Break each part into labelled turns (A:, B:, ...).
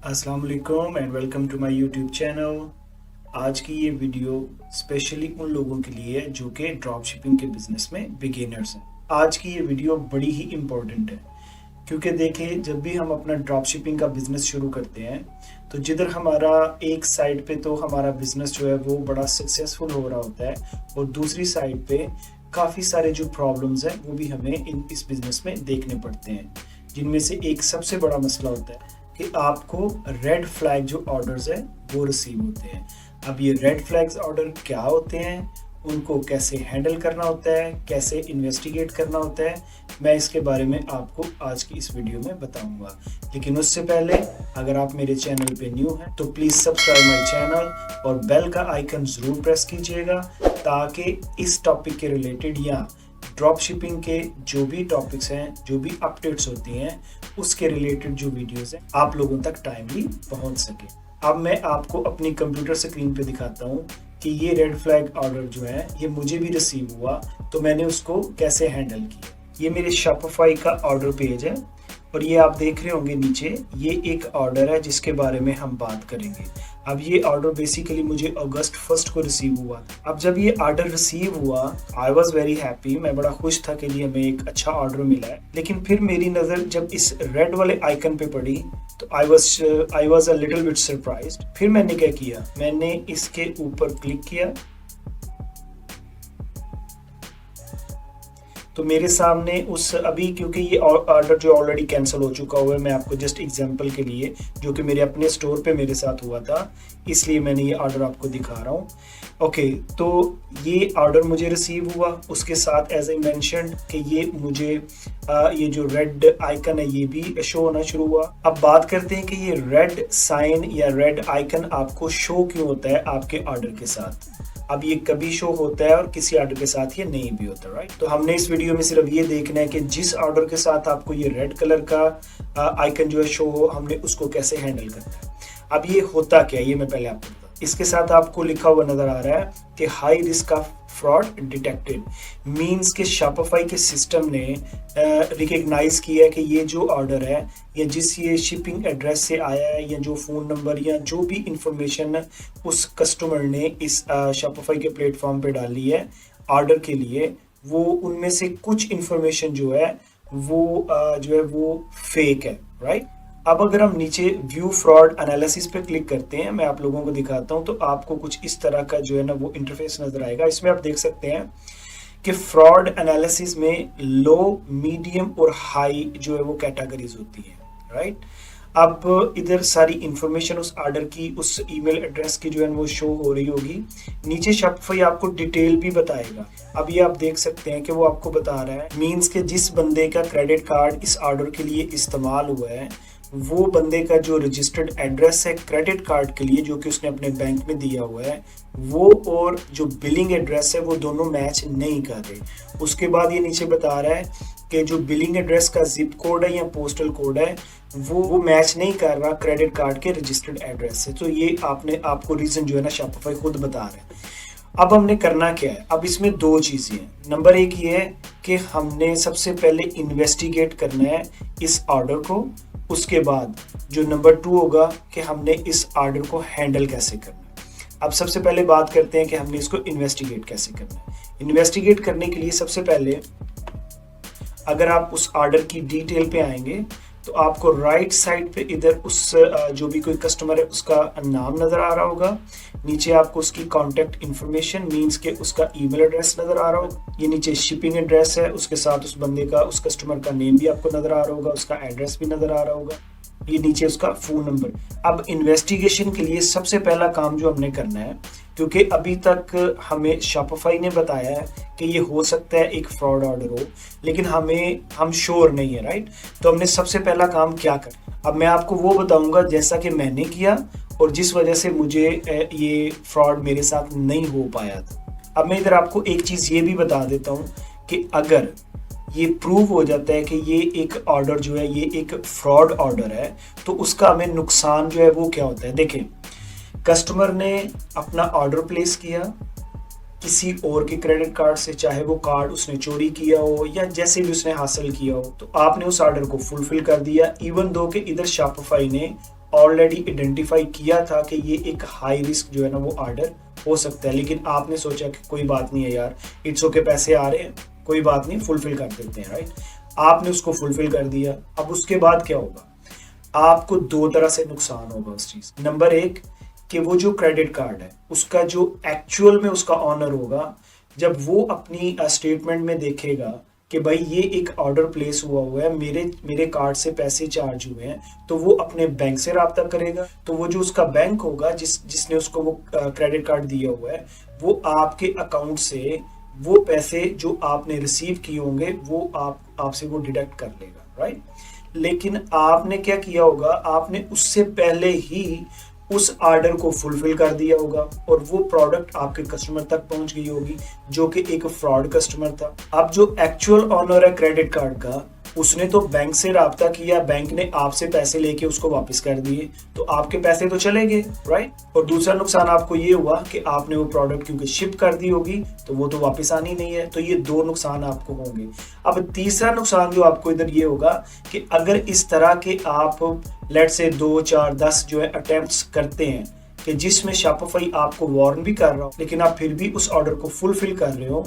A: अस्सलाम वालेकुम and welcome to my YouTube channel. आज की ये वीडियो स्पेशली उन लोगों के लिए है जो कि ड्रॉप शिपिंग के बिजनेस में बिगिनर्स हैं। आज की ये वीडियो बड़ी ही इम्पोर्टेंट है क्योंकि देखिए, जब भी हम अपना ड्रॉप शिपिंग का बिजनेस शुरू करते हैं तो जिधर हमारा एक साइड पे तो हमारा बिजनेस जो है वो बड़ा सक्सेसफुल हो रहा होता है और दूसरी साइड पे काफ़ी सारे जो प्रॉब्लम्स हैं वो भी हमें इस बिजनेस में देखने पड़ते हैं, जिनमें से एक सबसे बड़ा मसला होता है कि आपको रेड फ्लैग जो ऑर्डर्स है वो रिसीव होते हैं। अब ये रेड फ्लैग्स ऑर्डर क्या होते हैं, उनको कैसे हैंडल करना होता है, कैसे इन्वेस्टिगेट करना होता है, मैं इसके बारे में आपको आज की इस वीडियो में बताऊंगा। लेकिन उससे पहले अगर आप मेरे चैनल पे न्यू हैं तो प्लीज़ सब्सक्राइब माय चैनल और बेल का आइकन ज़रूर प्रेस कीजिएगा ताकि इस टॉपिक के रिलेटेड या ड्रॉप शिपिंग के जो भी टॉपिक्स हैं, जो भी अपडेट्स होती हैं, उसके रिलेटेड जो वीडियोस हैं आप लोगों तक टाइमली पहुंच सके। अब मैं आपको अपनी कंप्यूटर स्क्रीन पे दिखाता हूं कि ये रेड फ्लैग ऑर्डर जो है ये मुझे भी रिसीव हुआ तो मैंने उसको कैसे हैंडल किया। ये मेरे शॉपिफाई का ऑर्डर पेज है और ये आप देख रहे होंगे नीचे, ये एक ऑर्डर है जिसके बारे में हम बात करेंगे। अब ये ऑर्डर बेसिकली मुझे अगस्त 1 को रिसीव हुआ था। अब जब ये ऑर्डर रिसीव हुआ आई वॉज वेरी हैप्पी, मैं बड़ा खुश था कि लिए हमें एक अच्छा ऑर्डर मिला है। लेकिन फिर मेरी नज़र जब इस रेड वाले आइकन पे पड़ी तो I was a little bit surprised. फिर मैंने क्या किया, मैंने इसके ऊपर क्लिक किया तो मेरे सामने उस अभी, क्योंकि ये ऑर्डर जो ऑलरेडी कैंसिल हो चुका हुआ है, मैं आपको जस्ट एग्जांपल के लिए जो कि मेरे अपने स्टोर पे मेरे साथ हुआ था इसलिए मैंने ये ऑर्डर आपको दिखा रहा हूँ। ओके, तो ये ऑर्डर मुझे रिसीव हुआ, उसके साथ एज आई मेंशन्ड कि ये मुझे ये जो रेड आइकन है ये भी शो होना शुरू हुआ। अब बात करते हैं कि ये रेड साइन या रेड आइकन आपको शो क्यों होता है आपके ऑर्डर के साथ। अब ये कभी शो होता है और किसी ऑर्डर के साथ ये नहीं भी होता, राइट। तो हमने इस वीडियो में सिर्फ ये देखना है कि जिस ऑर्डर के साथ आपको ये रेड कलर का आइकन जो है शो हो, हमने उसको कैसे हैंडल करना है। अब ये होता क्या है ये मैं पहले आपको बताऊं। इसके साथ आपको लिखा हुआ नजर आ रहा है कि high risk of fraud detected, means के शॉपिफाई के सिस्टम ने रिकग्नाइज किया है कि ये जो ऑर्डर है या जिस ये शिपिंग एड्रेस से आया है या जो फ़ोन नंबर या जो भी इंफॉर्मेशन उस कस्टमर ने इस शॉपिफाई के प्लेटफॉर्म पे डाली है ऑर्डर के लिए, वो उनमें से कुछ इंफॉर्मेशन जो है वो फेक है, राइट। अब अगर हम नीचे व्यू फ्रॉड एनालिसिस पे क्लिक करते हैं, मैं आप लोगों को दिखाता हूं तो आपको कुछ इस तरह का जो है ना वो इंटरफेस नजर आएगा। इसमें आप देख सकते हैं कि फ्रॉड एनालिसिस में लो, मीडियम और हाई जो है वो कैटेगरीज होती है, राइट। अब इधर सारी इंफॉर्मेशन उस ऑर्डर की, उस ईमेल एड्रेस की जो है वो शो हो रही होगी। नीचे शॉपिफाई आपको डिटेल भी बताएगा। अब ये आप देख सकते हैं कि वो आपको बता रहा है, मींस के जिस बंदे का क्रेडिट कार्ड इस ऑर्डर के लिए इस्तेमाल हुआ है वो बंदे का जो रजिस्टर्ड एड्रेस है क्रेडिट कार्ड के लिए जो कि उसने अपने बैंक में दिया हुआ है, वो और जो बिलिंग एड्रेस है वो दोनों मैच नहीं कर रहे। उसके बाद ये नीचे बता रहा है कि जो बिलिंग एड्रेस का जिप कोड है या पोस्टल कोड है वो मैच नहीं कर रहा क्रेडिट कार्ड के रजिस्टर्ड एड्रेस से। तो ये आपको रीज़न जो है ना शॉपिफाई खुद बता रहे हैं। अब हमने करना क्या है, अब इसमें दो चीज़ें हैं। नंबर एक ये है कि हमने सबसे पहले इन्वेस्टिगेट करना है इस ऑर्डर को। उसके बाद जो नंबर 2 होगा कि हमने इस ऑर्डर को हैंडल कैसे करना है। अब सबसे पहले बात करते हैं कि हमने इसको इन्वेस्टिगेट कैसे करना है। इन्वेस्टिगेट करने के लिए सबसे पहले अगर आप उस ऑर्डर की डिटेल पे आएंगे तो आपको राइट साइड पे इधर उस जो भी कोई कस्टमर है उसका नाम नज़र आ रहा होगा। नीचे आपको उसकी कॉन्टैक्ट इन्फॉर्मेशन मींस के उसका ईमेल एड्रेस नज़र आ रहा होगा। ये नीचे शिपिंग एड्रेस है, उसके साथ उस बंदे का, उस कस्टमर का नेम भी आपको नज़र आ रहा होगा, उसका एड्रेस भी नज़र आ रहा होगा। ये नीचे उसका फ़ोन नंबर। अब इन्वेस्टिगेशन के लिए सबसे पहला काम जो हमने करना है, क्योंकि अभी तक हमें शॉपिफाई ने बताया है कि ये हो सकता है एक फ्रॉड ऑर्डर हो, लेकिन हम श्योर नहीं है, राइट। तो हमने सबसे पहला काम क्या कर, अब मैं आपको वो बताऊंगा जैसा कि मैंने किया और जिस वजह से मुझे ये फ्रॉड मेरे साथ नहीं हो पाया था। अब मैं इधर आपको एक चीज़ ये भी बता देता हूँ कि अगर ये प्रूव हो जाता है कि ये एक ऑर्डर जो है ये एक फ्रॉड ऑर्डर है तो उसका हमें नुकसान जो है वो क्या होता है। देखें, कस्टमर ने अपना ऑर्डर प्लेस किया किसी और के क्रेडिट कार्ड से, चाहे वो कार्ड उसने चोरी किया हो या जैसे भी उसने हासिल किया हो, तो आपने उस ऑर्डर को फुलफिल कर दिया, इवन दो कि इधर शॉपिफाई ने ऑलरेडी आइडेंटिफाई किया था कि ये एक हाई रिस्क जो है ना वो ऑर्डर हो सकता है, लेकिन आपने सोचा कि कोई बात नहीं है यार, इट्स ओके, पैसे आ रहे हैं, कोई बात नहीं, फुलफिल कर देते हैं, राइट। आपने उसको फुलफिल कर दिया। अब उसके बाद क्या होगा, आपको दो तरह से नुकसान होगा उस चीज। नंबर एक कि वो जो क्रेडिट कार्ड है उसका जो एक्चुअल में उसका ऑनर होगा, जब वो अपनी स्टेटमेंट में देखेगा कि भाई ये एक ऑर्डर प्लेस हुआ है, मेरे कार्ड से पैसे चार्ज हुए हैं, तो वो अपने बैंक से राब्ता करेगा। तो वो जो उसका बैंक होगा जिसने उसको वो क्रेडिट कार्ड दिया हुआ है, वो आपके अकाउंट से वो पैसे जो आपने रिसीव किए होंगे वो आपसे वो डिडक्ट कर लेगा, राइट। लेकिन आपने क्या किया होगा, आपने उससे पहले ही उस ऑर्डर को फुलफिल कर दिया होगा और वो प्रोडक्ट आपके कस्टमर तक पहुंच गई होगी जो कि एक फ्रॉड कस्टमर था। अब जो एक्चुअल ऑनर है क्रेडिट कार्ड का, उसने तो बैंक से राब्ता किया, बैंक ने आपसे पैसे लेके उसको वापस कर दिए, तो आपके पैसे तो चले गए, राइट। और दूसरा नुकसान आपको ये हुआ कि आपने वो प्रोडक्ट क्योंकि शिप कर दी होगी तो वो तो वापस आनी नहीं है। तो ये दो नुकसान आपको होंगे। अब तीसरा नुकसान जो आपको इधर ये होगा कि अगर इस तरह के आप लेट से 2, 4, 10 जो है अटेम्प्ट्स करते हैं कि जिसमें शॉपिफाई आपको वार्न भी कर रहा हो, लेकिन आप फिर भी उस ऑर्डर को फुलफिल कर रहे हो,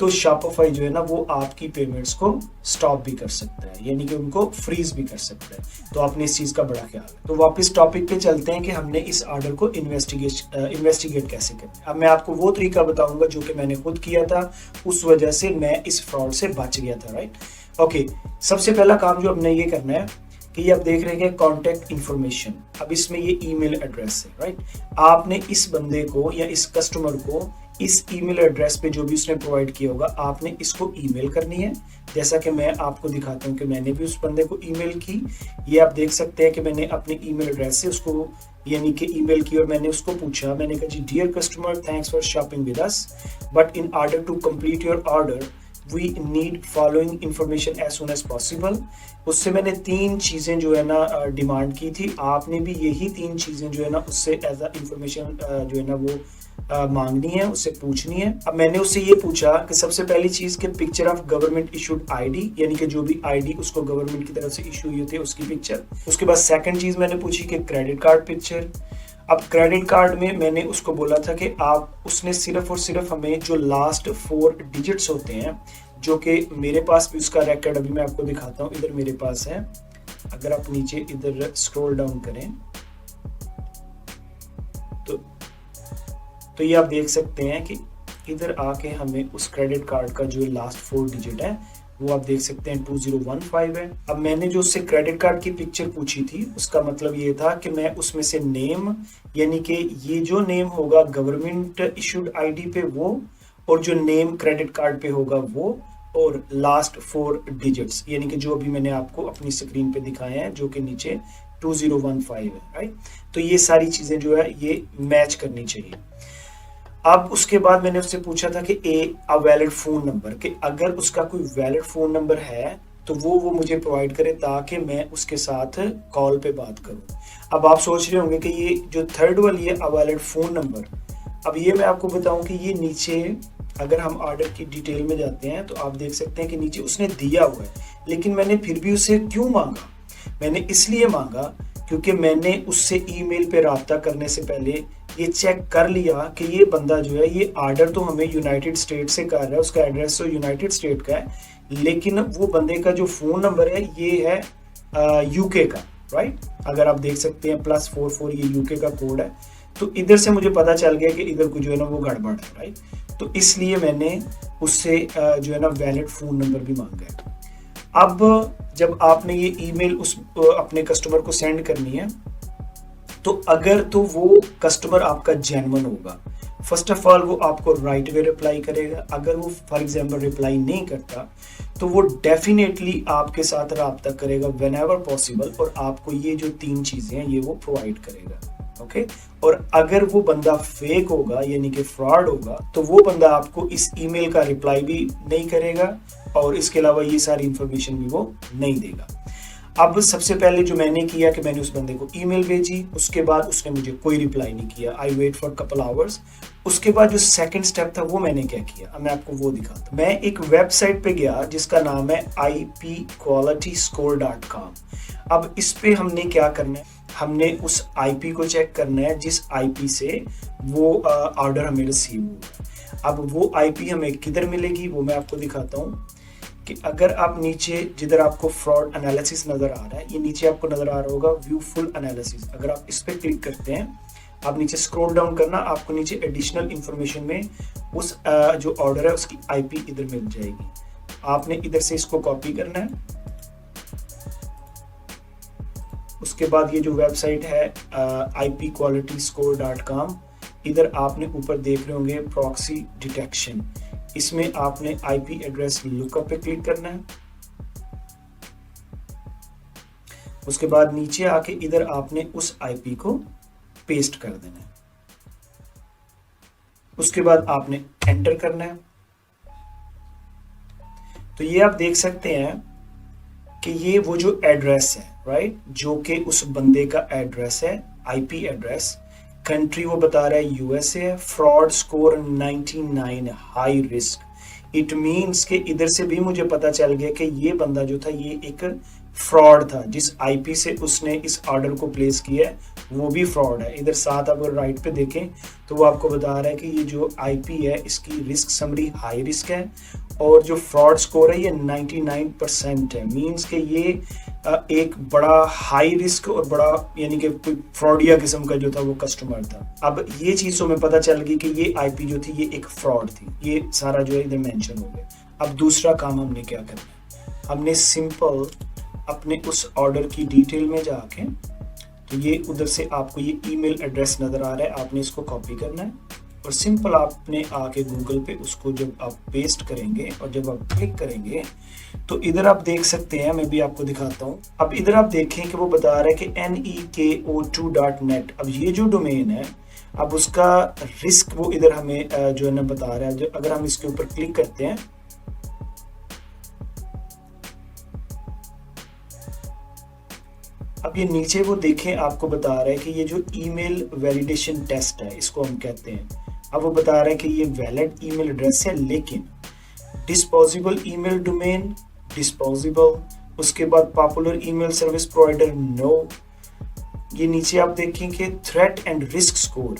A: तो शॉपिफाई जो है ना वो आपकी पेमेंट्स को स्टॉप भी कर सकता है, यानी कि उनको फ्रीज भी कर सकता है। तो आपने इस चीज का बड़ा ख्याल है। तो वापस टॉपिक पे चलते हैं कि हमने इस ऑर्डर को इन्वेस्टिगेट कैसे करना है। अब मैं आपको वो तरीका बताऊंगा जो कि मैंने खुद किया था, उस वजह से मैं इस फ्रॉड से बच गया था, राइट। ओके, सबसे पहला काम जो हमने ये करना है कि ये आप देख रहे हैं कॉन्टेक्ट इन्फॉर्मेशन। अब इसमें ये ईमेल एड्रेस है, राइट। आपने इस बंदे को या इस कस्टमर को इस ईमेल एड्रेस पे जो भी उसने प्रोवाइड किया होगा, आपने इसको ईमेल करनी है। जैसा कि मैं आपको दिखाता हूँ कि मैंने भी उस बंदे को ईमेल की। ये आप देख सकते हैं कि मैंने अपने ईमेल एड्रेस से उसको यानी कि ईमेल की और मैंने उसको पूछा, मैंने कहा जी dear customer, thanks for shopping with us, but in order to complete your order we need following information as soon as possible. उससे मैंने 3 चीज़ें जो है ना डिमांड की थी। आपने भी यही 3 चीज़ें जो है ना उससे एज अ इंफॉर्मेशन जो है ना वो मांगनी है, उससे पूछनी है। अब मैंने उससे ये पूछा कि सबसे पहली चीज के picture of government issued ID, यानी कि जो भी आईडी उसको गवर्नमेंट की तरफ से इशू हुए थे उसकी पिक्चर। उसके बाद सेकंड चीज मैंने पूछी कि क्रेडिट कार्ड पिक्चर। अब क्रेडिट कार्ड में मैंने उसको बोला था कि आप उसने सिर्फ और सिर्फ हमें जो लास्ट 4 डिजिट्स होते हैं, जो कि मेरे पास भी उसका रिकॉर्ड अभी मैं आपको दिखाता हूँ, इधर मेरे पास है। अगर आप नीचे इधर स्क्रॉल डाउन करें तो ये आप देख सकते हैं कि इधर आके हमें उस क्रेडिट कार्ड का जो लास्ट 4 डिजिट है वो आप देख सकते हैं 2015 है। अब मैंने जो उससे क्रेडिट कार्ड की पिक्चर पूछी थी, उसका मतलब ये था कि मैं उसमें से नेम, यानी कि ये जो नेम होगा गवर्नमेंट इशूड आईडी पे वो, और जो नेम क्रेडिट कार्ड पे होगा वो, और लास्ट 4 डिजिट्स यानी कि जो अभी मैंने आपको अपनी स्क्रीन पे दिखाए हैं जो कि नीचे 2015 है, राइट। तो ये सारी चीजें जो है ये मैच करनी चाहिए। अब उसके बाद मैंने उससे पूछा था कि अ वैलिड फोन नंबर, कि अगर उसका कोई वैलिड फोन नंबर है तो वो मुझे प्रोवाइड करे ताकि मैं उसके साथ कॉल पे बात करूं। अब आप सोच रहे होंगे कि ये जो थर्ड वाली है अ वैलिड फोन नंबर, अब ये मैं आपको बताऊं कि ये नीचे अगर हम ऑर्डर की डिटेल में जाते हैं तो आप देख सकते हैं कि नीचे उसने दिया हुआ है, लेकिन मैंने फिर भी उससे क्यों मांगा? मैंने इसलिए मांगा क्योंकि मैंने उससे ईमेल पे राब्ता करने से पहले ये चेक कर लिया कि ये बंदा जो है ये ऑर्डर तो हमें यूनाइटेड स्टेट से कर रहा है, उसका एड्रेस तो यूनाइटेड स्टेट का है, लेकिन वो बंदे का जो फ़ोन नंबर है ये है यूके का, राइट। अगर आप देख सकते हैं +44 ये यूके का कोड है। तो इधर से मुझे पता चल गया कि इधर को जो है ना वो गड़बड़ है, राइट। तो इसलिए मैंने उससे जो है ना वैलिड फ़ोन नंबर भी मांगा है। अब जब आपने ये ईमेल उस अपने कस्टमर को सेंड करनी है, तो अगर तो वो कस्टमर आपका जेन्युइन होगा, फर्स्ट ऑफ ऑल वो आपको राइट वे रिप्लाई करेगा। अगर वो फॉर एग्जांपल रिप्लाई नहीं करता तो वो डेफिनेटली आपके साथ राब्ता करेगा व्हेनेवर पॉसिबल, और आपको ये जो 3 चीजें हैं ये वो प्रोवाइड करेगा, ओके। और अगर वो बंदा फेक होगा यानी कि फ्रॉड होगा, तो वो बंदा आपको इस ईमेल का रिप्लाई भी नहीं करेगा और इसके अलावा ये सारी इंफॉर्मेशन भी वो नहीं देगा। अब सबसे पहले जो मैंने किया कि मैंने उस बंदे को ईमेल भेजी, उसके बाद उसने मुझे कोई रिप्लाई नहीं किया। I wait for couple hours. उसके बाद जो सेकंड स्टेप था वो मैंने क्या किया, अब मैं आपको वो दिखाता हूं। मैं एक वेबसाइट पे गया जिसका नाम है ipqualityscore.com। अब इस पे हमने क्या करना है, हमने उस आईपी को चेक करना है जिस आईपी से वो ऑर्डर हमें रिसीव हुआ। अब वो आईपी हमें किधर मिलेगी वो मैं आपको दिखाता हूँ कि अगर आप नीचे जिधर आपको फ्रॉड एनालिसिस नज़र आ रहा है, ये नीचे आपको नज़र आ रहा होगा व्यू फुल एनालिसिस, अगर आप इस पर क्लिक करते हैं, आप नीचे स्क्रॉल डाउन करना, आपको नीचे एडिशनल इंफॉर्मेशन में उस जो ऑर्डर है उसकी आईपी इधर मिल जाएगी। आपने इधर से इसको कॉपी करना है। उसके बाद ये जो वेबसाइट है ipqualityscore.com, इधर आपने ऊपर देख रहे होंगे प्रॉक्सी डिटेक्शन, इसमें आपने आईपी एड्रेस लुकअप पे क्लिक करना है। उसके बाद नीचे आके इधर आपने उस आईपी को पेस्ट कर देना है। उसके बाद आपने एंटर करना है। तो ये आप देख सकते हैं कि ये वो जो एड्रेस है, राइट, जो कि उस बंदे का एड्रेस है, आईपी एड्रेस, कंट्री वो बता रहा है यूएसए है, fraud score 99, high risk. It means कि इधर से भी मुझे पता चल गया कि ये बंदा जो था ये एक फ्रॉड था, जिस आईपी से उसने इस ऑर्डर को प्लेस किया है वो भी फ्रॉड है। इधर साथ अगर राइट पे देखें तो वो आपको बता रहा है कि ये जो आईपी है इसकी रिस्क समरी हाई रिस्क है और जो फ्रॉड स्कोर है ये 99% है। मींस कि ये एक बड़ा हाई रिस्क और बड़ा यानी कि कोई फ्रॉडिया किस्म का जो था वो कस्टमर था। अब ये चीज़ हमें पता चल गई कि ये आईपी जो थी ये एक फ्रॉड थी, ये सारा जो है इधर मेंशन हो गया। अब दूसरा काम हमने क्या करना है, हमने सिंपल अपने उस ऑर्डर की डिटेल में जाके, तो ये उधर से आपको ये ईमेल एड्रेस नज़र आ रहा है, आपने इसको कॉपी करना है और सिंपल आपने आके गूगल पे उसको जब आप पेस्ट करेंगे और जब आप क्लिक करेंगे तो इधर आप देख सकते हैं, मैं भी आपको दिखाता हूँ। अब इधर आप देखें कि वो बता रहा है कि neko2.net। अब ये जो डोमेन है, अब उसका रिस्क वो इधर हमें जो है ना बता रहा है। अगर हम इसके ऊपर क्लिक करते हैं, अब ये नीचे वो देखें आपको बता रहा है कि ये जो ईमेल वैलिडेशन टेस्ट है इसको हम कहते हैं। अब वो बता रहा है कि ये वैलिड ईमेल एड्रेस है, लेकिन डिस्पोजेबल ईमेल डोमेन डिस्पोजेबल, उसके बाद popular email service provider no. ये नीचे आप देखेंगे थ्रेट एंड रिस्क स्कोर।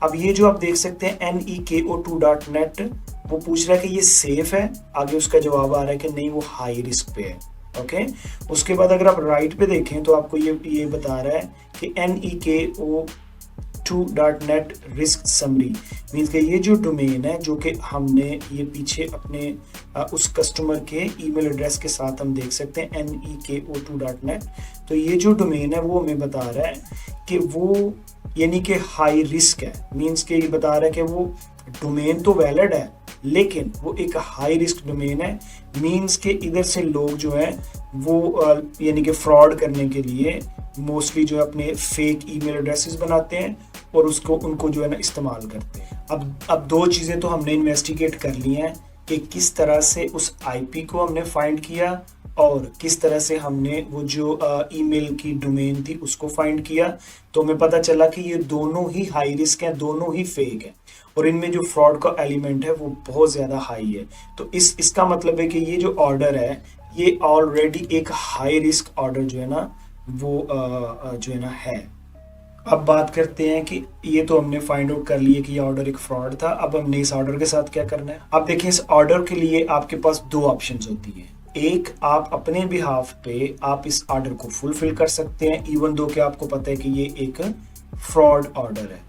A: अब ये जो आप देख सकते हैं neko2.net, वो पूछ रहा है कि ये सेफ है, आगे उसका जवाब आ रहा है कि नहीं वो हाई रिस्क पे है। ओके उसके बाद अगर आप राइट पे देखें तो आपको ये बता रहा है कि neko2.net रिस्क समरी, मीन्स कि ये जो डोमेन है जो कि हमने ये पीछे अपने उस कस्टमर के ईमेल एड्रेस के साथ हम देख सकते हैं neko2.net। तो ये जो डोमेन है वो हमें बता रहा है कि वो यानी कि हाई रिस्क है। मीन्स कि ये बता रहा है कि वो डोमेन तो वैलिड है लेकिन वो एक हाई रिस्क डोमेन है। मींस के इधर से लोग जो हैं वो यानी कि फ्रॉड करने के लिए मोस्टली जो है अपने फेक ईमेल एड्रेसेस बनाते हैं और उनको जो है ना इस्तेमाल करते हैं। अब दो चीज़ें तो हमने इन्वेस्टिगेट कर ली हैं कि किस तरह से उस आईपी को हमने फाइंड किया और किस तरह से हमने वो जो ईमेल की डोमेन थी उसको फाइंड किया। तो हमें पता चला कि ये दोनों ही हाई रिस्क हैं, दोनों ही फेक हैं और इनमें जो फ्रॉड का एलिमेंट है वो बहुत ज़्यादा हाई है। तो इसका मतलब है कि ये जो ऑर्डर है ये ऑलरेडी एक हाई रिस्क ऑर्डर जो है ना वो जो है ना है। अब बात करते हैं कि ये तो हमने फाइंड आउट कर लिए कि ये ऑर्डर एक फ्रॉड था। अब हमने इस ऑर्डर के साथ क्या करना है। अब देखिए इस ऑर्डर के लिए आपके पास दो ऑप्शंस होती है। एक, आप अपने बिहाफ पे आप इस ऑर्डर को फुलफिल कर सकते हैं इवन दो कि आपको पता है कि ये एक फ्रॉड ऑर्डर है।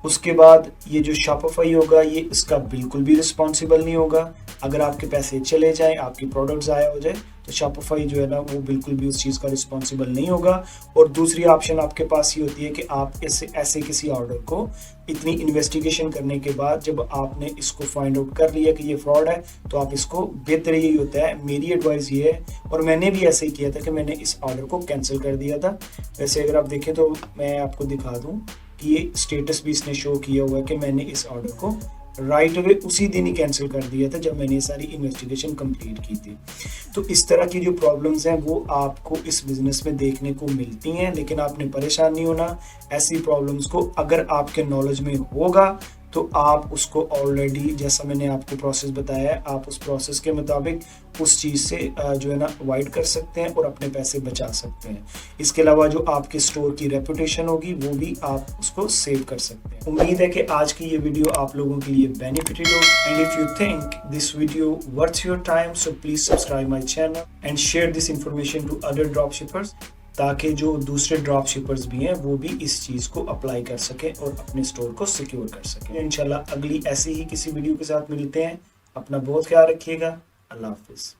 A: उसके बाद ये जो शॉपिफाई होगा ये इसका बिल्कुल भी रिस्पॉन्सिबल नहीं होगा। अगर आपके पैसे चले जाएं, आपकी प्रोडक्ट ज़ाया हो जाए तो शॉपिफाई जो है ना वो बिल्कुल भी उस चीज़ का रिस्पॉन्सिबल नहीं होगा। और दूसरी ऑप्शन आपके पास ये होती है कि आप ऐसे किसी ऑर्डर को इतनी इन्वेस्टिगेशन करने के बाद जब आपने इसको फाइंड आउट कर लिया कि ये फ्रॉड है तो आप इसको, बेहतर यही होता है, मेरी एडवाइस ये है और मैंने भी ऐसे ही किया था कि मैंने इस ऑर्डर को कैंसिल कर दिया था। वैसे अगर आप देखें तो मैं आपको दिखा दूँ कि ये स्टेटस भी इसने शो किया हुआ है कि मैंने इस ऑर्डर को राइट अवे उसी दिन ही कैंसिल कर दिया था जब मैंने ये सारी इन्वेस्टिगेशन कंप्लीट की थी। तो इस तरह की जो प्रॉब्लम्स हैं वो आपको इस बिज़नेस में देखने को मिलती हैं, लेकिन आपने परेशान नहीं होना। ऐसी प्रॉब्लम्स को अगर आपके नॉलेज में होगा तो आप उसको ऑलरेडी, जैसा मैंने आपको प्रोसेस बताया है, आप उस प्रोसेस के मुताबिक उस चीज़ से जो है ना अवॉइड कर सकते हैं और अपने पैसे बचा सकते हैं। इसके अलावा जो आपके स्टोर की रेपुटेशन होगी वो भी आप उसको सेव कर सकते हैं। उम्मीद है कि आज की ये वीडियो आप लोगों के लिए बेनिफिटेड हो। And if you think this video worth your time, so please subscribe my channel and share this information to other drop shippers, ताकि जो दूसरे ड्रॉप शिपर्स भी हैं वो भी इस चीज़ को अप्लाई कर सकें और अपने स्टोर को सिक्योर कर सकें। इंशाल्लाह अगली ऐसी ही किसी वीडियो के साथ मिलते हैं। अपना बहुत ख्याल रखिएगा। अल्लाह हाफिज़।